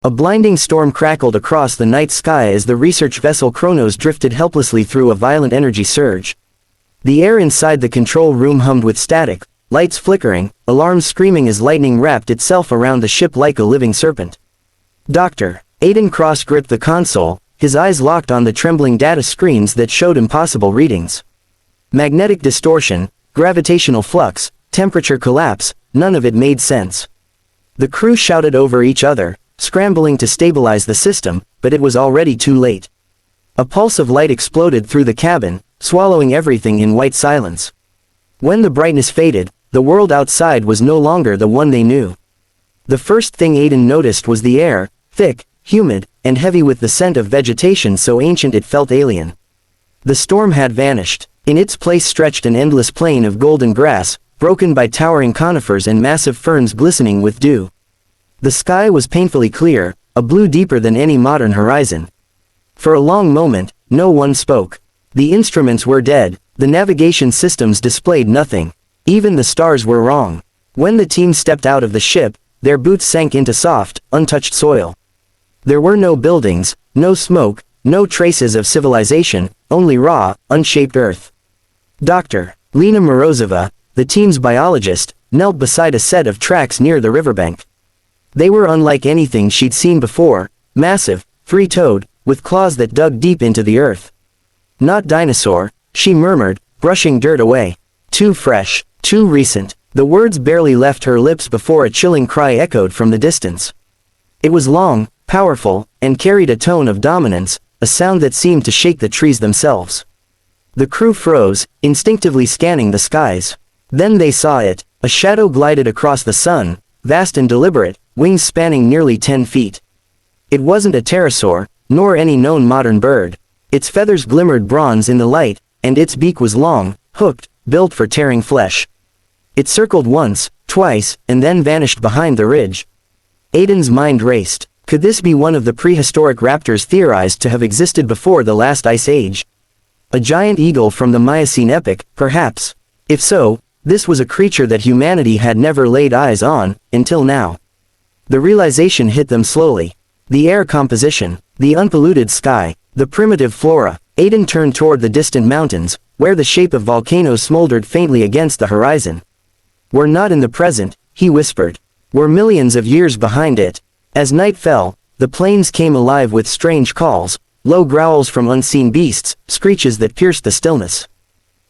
A blinding storm crackled across the night sky as the research vessel Kronos drifted helplessly through a violent energy surge. The air inside the control room hummed with static, lights flickering, alarms screaming as lightning wrapped itself around the ship like a living serpent. Dr. Aiden Cross gripped the console, his eyes locked on the trembling data screens that showed impossible readings. Magnetic distortion, gravitational flux, temperature collapse, none of it made sense. The crew shouted over each other, scrambling to stabilize the system, but it was already too late. A pulse of light exploded through the cabin, swallowing everything in white silence. When the brightness faded, the world outside was no longer the one they knew. The first thing Aiden noticed was the air, thick, humid, and heavy with the scent of vegetation so ancient it felt alien. The storm had vanished. In its place stretched an endless plain of golden grass, broken by towering conifers and massive ferns glistening with dew. The sky was painfully clear, a blue deeper than any modern horizon. For a long moment, no one spoke. The instruments were dead, the navigation systems displayed nothing. Even the stars were wrong. When the team stepped out of the ship, their boots sank into soft, untouched soil. There were no buildings, no smoke, no traces of civilization, only raw, unshaped earth. Dr. Lena Morozova, the team's biologist, knelt beside a set of tracks near the riverbank. They were unlike anything she'd seen before, massive, three-toed, with claws that dug deep into the earth. Not dinosaur, she murmured, brushing dirt away. Too fresh, too recent. The words barely left her lips before a chilling cry echoed from the distance. It was long, powerful, and carried a tone of dominance, a sound that seemed to shake the trees themselves. The crew froze, instinctively scanning the skies. Then they saw it. A shadow glided across the sun, vast and deliberate, wings spanning nearly 10 feet. It wasn't a pterosaur, nor any known modern bird. Its feathers glimmered bronze in the light, and its beak was long, hooked, built for tearing flesh. It circled once, twice, and then vanished behind the ridge. Aiden's mind raced. Could this be one of the prehistoric raptors theorized to have existed before the last ice age? A giant eagle from the Miocene epoch, perhaps. If so, this was a creature that humanity had never laid eyes on, until now. The realization hit them slowly. The air composition, the unpolluted sky, the primitive flora. Aiden turned toward the distant mountains, where the shape of volcanoes smoldered faintly against the horizon. We're not in the present, he whispered. We're millions of years behind it. As night fell, the plains came alive with strange calls, low growls from unseen beasts, screeches that pierced the stillness.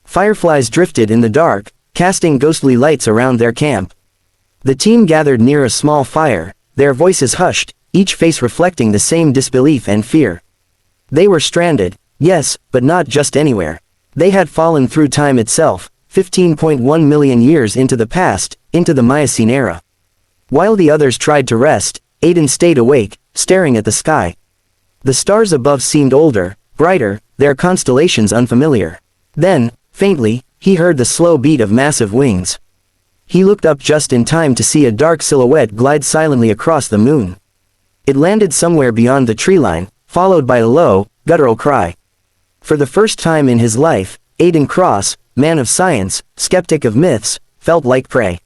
Fireflies drifted in the dark, casting ghostly lights around their camp. The team gathered near a small fire, their voices hushed, each face reflecting the same disbelief and fear. They were stranded, yes, but not just anywhere. They had fallen through time itself, 15.1 million years into the past, into the Miocene era. While the others tried to rest, Aiden stayed awake, staring at the sky. The stars above seemed older, brighter, their constellations unfamiliar. Then, faintly, he heard the slow beat of massive wings. He looked up just in time to see a dark silhouette glide silently across the moon. It landed somewhere beyond the tree line, followed by a low, guttural cry. For the first time in his life, Aiden Cross, man of science, skeptic of myths, felt like prey.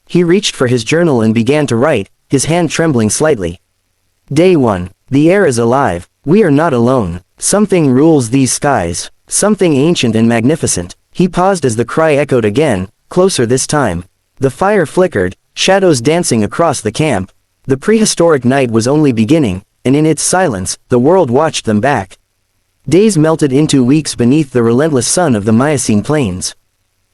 He reached for his journal and began to write, his hand trembling slightly. Day 1. The air is alive. We are not alone. Something rules these skies. Something ancient and magnificent. He paused as the cry echoed again, closer this time. The fire flickered, shadows dancing across the camp. The prehistoric night was only beginning, and in its silence, the world watched them back. Days melted into weeks beneath the relentless sun of the Miocene plains.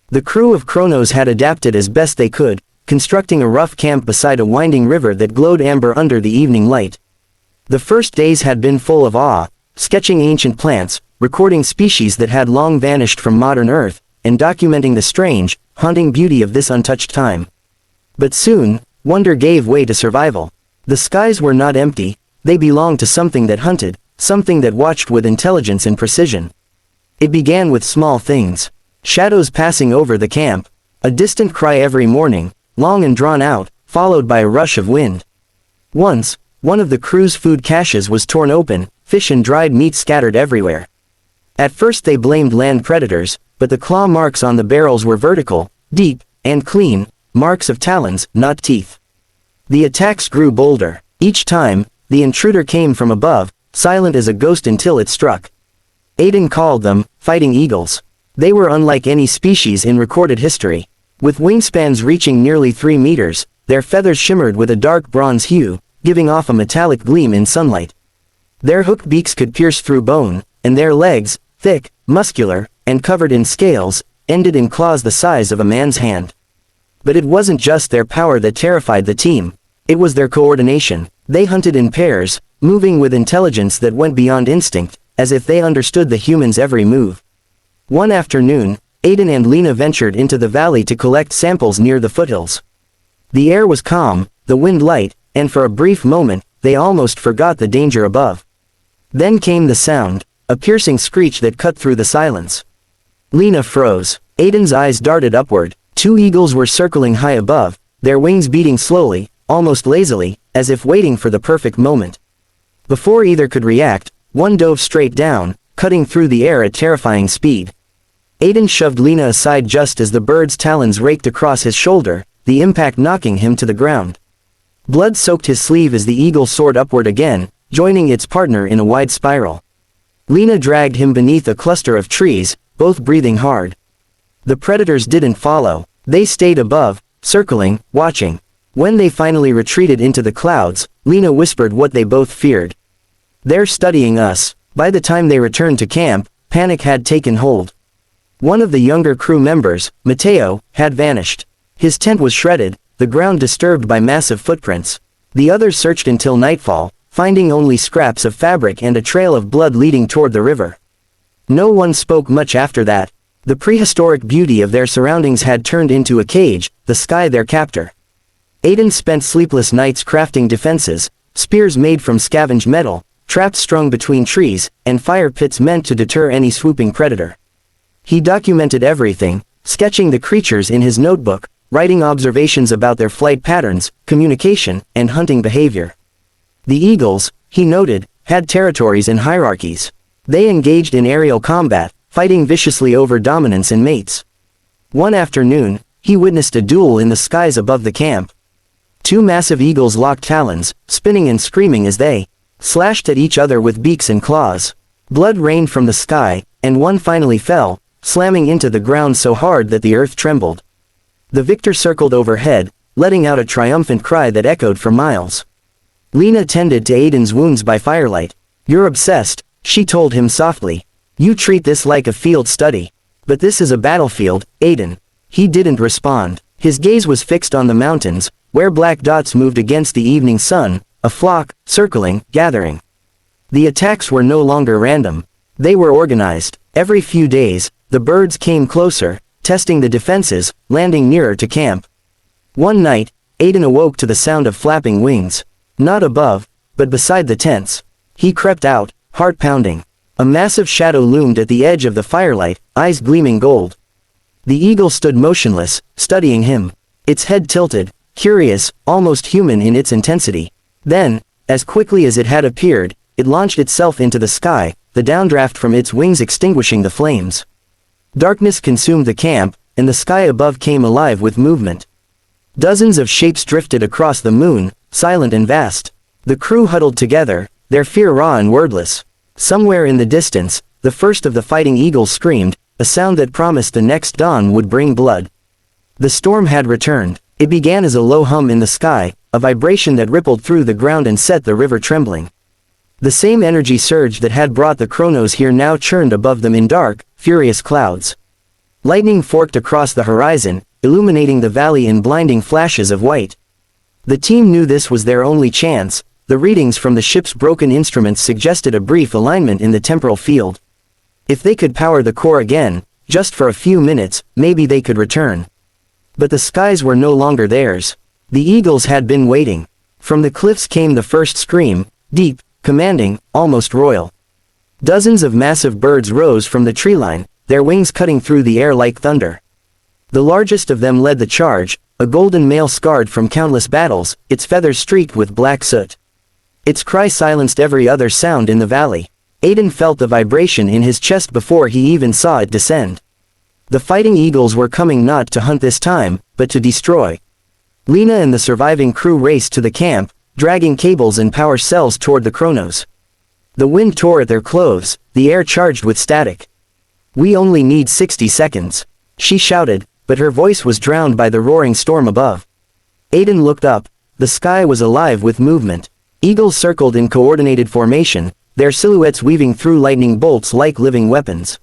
The crew of Kronos had adapted as best they could, constructing a rough camp beside a winding river that glowed amber under the evening light. The first days had been full of awe, sketching ancient plants, recording species that had long vanished from modern Earth, and documenting the strange, haunting beauty of this untouched time. But soon, wonder gave way to survival. The skies were not empty, they belonged to something that hunted, something that watched with intelligence and precision. It began with small things. Shadows passing over the camp, a distant cry every morning, long and drawn out, followed by a rush of wind. Once, one of the crew's food caches was torn open, fish and dried meat scattered everywhere. At first they blamed land predators, but the claw marks on the barrels were vertical, deep, and clean, marks of talons, not teeth. The attacks grew bolder. Each time, the intruder came from above, silent as a ghost until it struck. Aiden called them, fighting eagles. They were unlike any species in recorded history. With wingspans reaching nearly 3 meters, their feathers shimmered with a dark bronze hue, giving off a metallic gleam in sunlight. Their hooked beaks could pierce through bone, and their legs, thick, muscular, and covered in scales, ended in claws the size of a man's hand. But it wasn't just their power that terrified the team. It was their coordination. They hunted in pairs, moving with intelligence that went beyond instinct, as if they understood the human's every move. One afternoon, Aiden and Lena ventured into the valley to collect samples near the foothills. The air was calm, the wind light, and for a brief moment, they almost forgot the danger above. Then came the sound, a piercing screech that cut through the silence. Lena froze. Aiden's eyes darted upward. 2 eagles were circling high above, their wings beating slowly, almost lazily, as if waiting for the perfect moment. Before either could react, one dove straight down, cutting through the air at terrifying speed. Aiden shoved Lena aside just as the bird's talons raked across his shoulder, the impact knocking him to the ground. Blood soaked his sleeve as the eagle soared upward again, joining its partner in a wide spiral. Lena dragged him beneath a cluster of trees, both breathing hard. The predators didn't follow. They stayed above, circling, watching. When they finally retreated into the clouds, Lena whispered what they both feared. "They're studying us." By the time they returned to camp, panic had taken hold. One of the younger crew members, Mateo, had vanished. His tent was shredded, the ground disturbed by massive footprints. The others searched until nightfall, finding only scraps of fabric and a trail of blood leading toward the river. No one spoke much after that. The prehistoric beauty of their surroundings had turned into a cage, the sky their captor. Aiden spent sleepless nights crafting defenses, spears made from scavenged metal, traps strung between trees, and fire pits meant to deter any swooping predator. He documented everything, sketching the creatures in his notebook, writing observations about their flight patterns, communication, and hunting behavior. The eagles, he noted, had territories and hierarchies. They engaged in aerial combat, fighting viciously over dominance and mates. One afternoon, he witnessed a duel in the skies above the camp. 2 massive eagles locked talons, spinning and screaming as they slashed at each other with beaks and claws. Blood rained from the sky, and one finally fell, slamming into the ground so hard that the earth trembled. The victor circled overhead, letting out a triumphant cry that echoed for miles. Lena tended to Aiden's wounds by firelight. "You're obsessed," she told him softly. "You treat this like a field study. But this is a battlefield, Aiden." He didn't respond. His gaze was fixed on the mountains, where black dots moved against the evening sun, a flock, circling, gathering. The attacks were no longer random. They were organized. Every few days, the birds came closer, testing the defenses, landing nearer to camp. One night, Aiden awoke to the sound of flapping wings. Not above, but beside the tents. He crept out, heart pounding. A massive shadow loomed at the edge of the firelight, eyes gleaming gold. The eagle stood motionless, studying him. Its head tilted, curious, almost human in its intensity. Then, as quickly as it had appeared, it launched itself into the sky, the downdraft from its wings extinguishing the flames. Darkness consumed the camp, and the sky above came alive with movement. Dozens of shapes drifted across the moon, silent and vast. The crew huddled together, their fear raw and wordless. Somewhere in the distance, the first of the fighting eagles screamed, a sound that promised the next dawn would bring blood. The storm had returned. It began as a low hum in the sky, a vibration that rippled through the ground and set the river trembling. The same energy surge that had brought the Chronos here now churned above them in dark, furious clouds. Lightning forked across the horizon, illuminating the valley in blinding flashes of white. The team knew this was their only chance. The readings from the ship's broken instruments suggested a brief alignment in the temporal field. If they could power the core again, just for a few minutes, maybe they could return. But the skies were no longer theirs. The eagles had been waiting. From the cliffs came the first scream, deep, commanding, almost royal. Dozens of massive birds rose from the treeline, their wings cutting through the air like thunder. The largest of them led the charge, a golden male scarred from countless battles, its feathers streaked with black soot. Its cry silenced every other sound in the valley. Aiden felt the vibration in his chest before he even saw it descend. The fighting eagles were coming not to hunt this time, but to destroy. Lena and the surviving crew raced to the camp, dragging cables and power cells toward the Chronos. The wind tore at their clothes, the air charged with static. "We only need 60 seconds," she shouted, but her voice was drowned by the roaring storm above. Aiden looked up. The sky was alive with movement. Eagles circled in coordinated formation, their silhouettes weaving through lightning bolts like living weapons.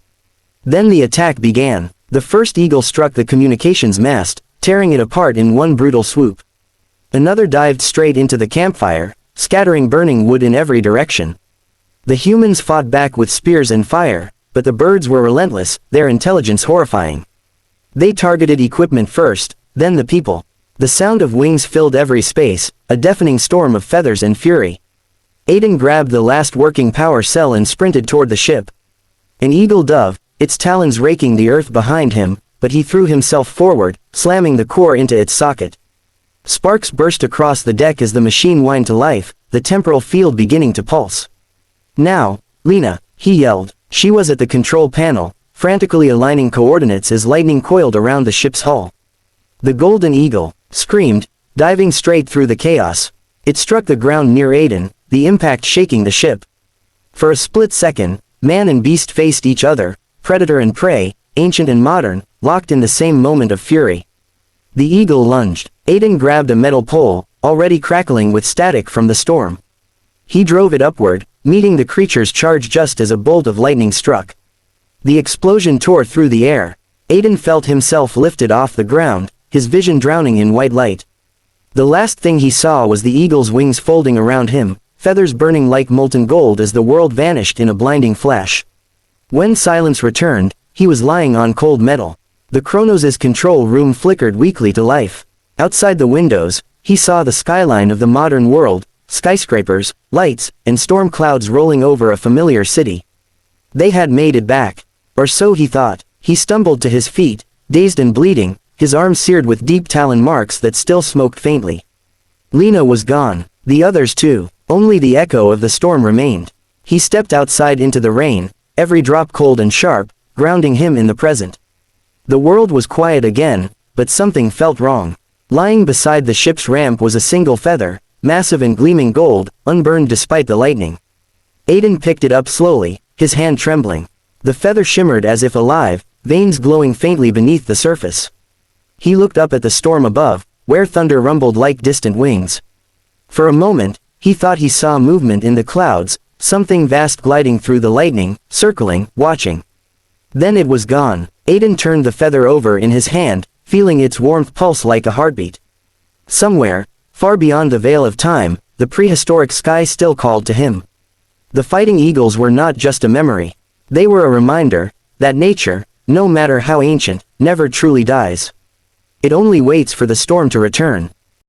Then the attack began. The first eagle struck the communications mast, tearing it apart in one brutal swoop. Another dived straight into the campfire, scattering burning wood in every direction. The humans fought back with spears and fire, but the birds were relentless, their intelligence horrifying. They targeted equipment first, then the people. The sound of wings filled every space, a deafening storm of feathers and fury. Aiden grabbed the last working power cell and sprinted toward the ship. An eagle dove, its talons raking the earth behind him, but he threw himself forward, slamming the core into its socket. Sparks burst across the deck as the machine whined to life, the temporal field beginning to pulse. "Now, Lena," he yelled. She was at the control panel, frantically aligning coordinates as lightning coiled around the ship's hull. The Golden Eagle screamed, diving straight through the chaos. It struck the ground near Aiden, the impact shaking the ship. For a split second, man and beast faced each other, predator and prey, ancient and modern, locked in the same moment of fury. The eagle lunged. Aiden grabbed a metal pole, already crackling with static from the storm. He drove it upward, meeting the creature's charge just as a bolt of lightning struck. The explosion tore through the air. Aiden felt himself lifted off the ground, his vision drowning in white light. The last thing he saw was the eagle's wings folding around him, feathers burning like molten gold as the world vanished in a blinding flash. When silence returned, he was lying on cold metal. The Chronos' control room flickered weakly to life. Outside the windows, he saw the skyline of the modern world, skyscrapers, lights, and storm clouds rolling over a familiar city. They had made it back. Or so he thought. He stumbled to his feet, dazed and bleeding, his arms seared with deep talon marks that still smoked faintly. Lena was gone. The others too. Only the echo of the storm remained. He stepped outside into the rain, every drop cold and sharp, grounding him in the present. The world was quiet again, but something felt wrong. Lying beside the ship's ramp was a single feather, massive and gleaming gold, unburned despite the lightning. Aiden picked it up slowly, his hand trembling. The feather shimmered as if alive, veins glowing faintly beneath the surface. He looked up at the storm above, where thunder rumbled like distant wings. For a moment, he thought he saw movement in the clouds, something vast gliding through the lightning, circling, watching. Then it was gone. Aiden turned the feather over in his hand, feeling its warmth pulse like a heartbeat. Somewhere, far beyond the veil of time, the prehistoric sky still called to him. The fighting eagles were not just a memory. They were a reminder that nature, no matter how ancient, never truly dies. It only waits for the storm to return.